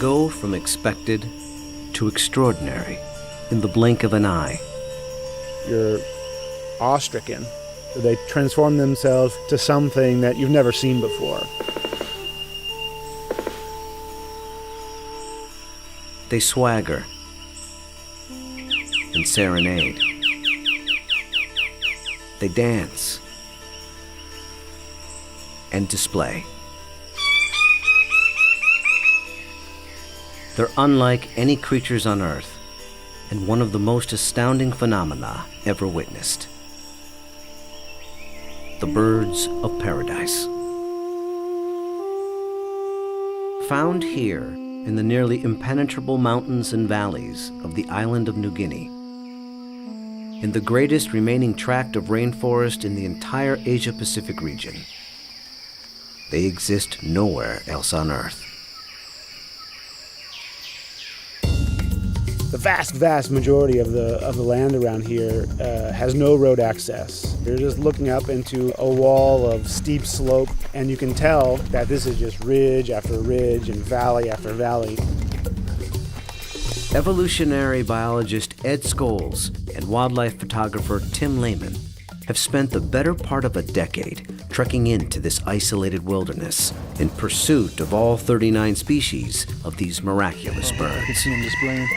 go from expected to extraordinary in the blink of an eye. You're awestricken. They transform themselves to something that you've never seen before. They swagger and serenade. They dance and display. They're unlike any creatures on Earth, and one of the most astounding phenomena ever witnessed. The birds of paradise. Found here in the nearly impenetrable mountains and valleys of the island of New Guinea, in the greatest remaining tract of rainforest in the entire Asia-Pacific region. They exist nowhere else on Earth. The vast majority of the land around here has no road access. You're just looking up into a wall of steep slope, and you can tell that this is just ridge after ridge and valley after valley. Evolutionary biologist Ed Scholes and wildlife photographer Tim Lehman have spent the better part of a decade trekking into this isolated wilderness in pursuit of all 39 species of these miraculous birds. I can see them displaying.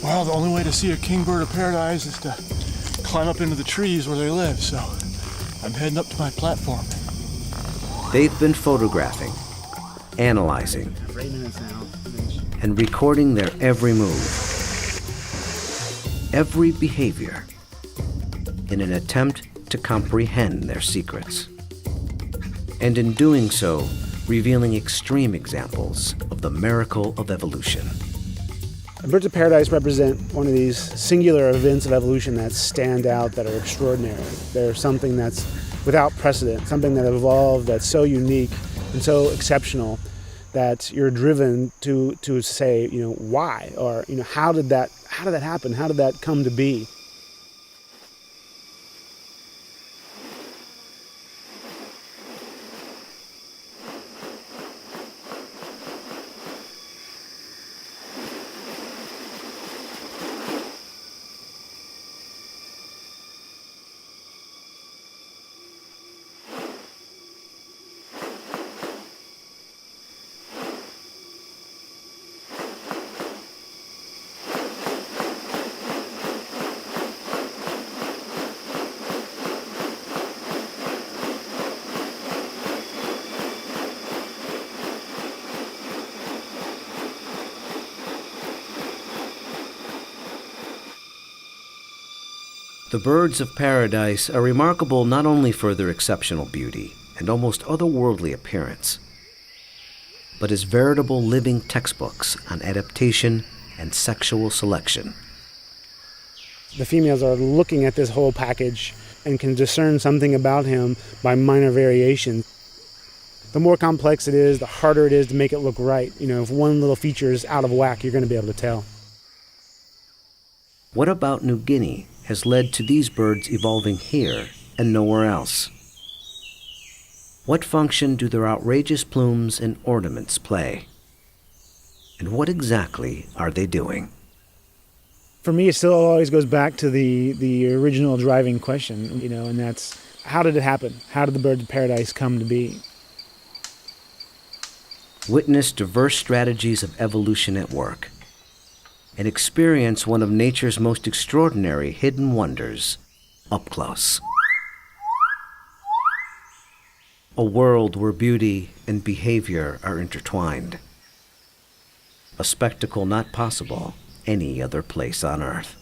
Well, the only way to see a kingbird of paradise is to climb up into the trees where they live, so I'm heading up to my platform. They've been photographing, analyzing, and recording their every move, every behavior, in an attempt to comprehend their secrets. And in doing so, revealing extreme examples of the miracle of evolution. Birds of paradise represent one of these singular events of evolution that stand out, that are extraordinary. They're something that's without precedent, something that evolved that's so unique and so exceptional that you're driven to say, why? Or, how did that happen? How did that come to be? The birds of paradise are remarkable not only for their exceptional beauty and almost otherworldly appearance, but as veritable living textbooks on adaptation and sexual selection. The females are looking at this whole package and can discern something about him by minor variation. The more complex it is, the harder it is to make it look right. If one little feature is out of whack, you're going to be able to tell. What about New Guinea has led to these birds evolving here and nowhere else? What function do their outrageous plumes and ornaments play? And what exactly are they doing? For me, it still always goes back to the original driving question, and that's, how did it happen? How did the birds of paradise come to be? Witness diverse strategies of evolution at work, and experience one of nature's most extraordinary hidden wonders up close. A world where beauty and behavior are intertwined. A spectacle not possible any other place on Earth.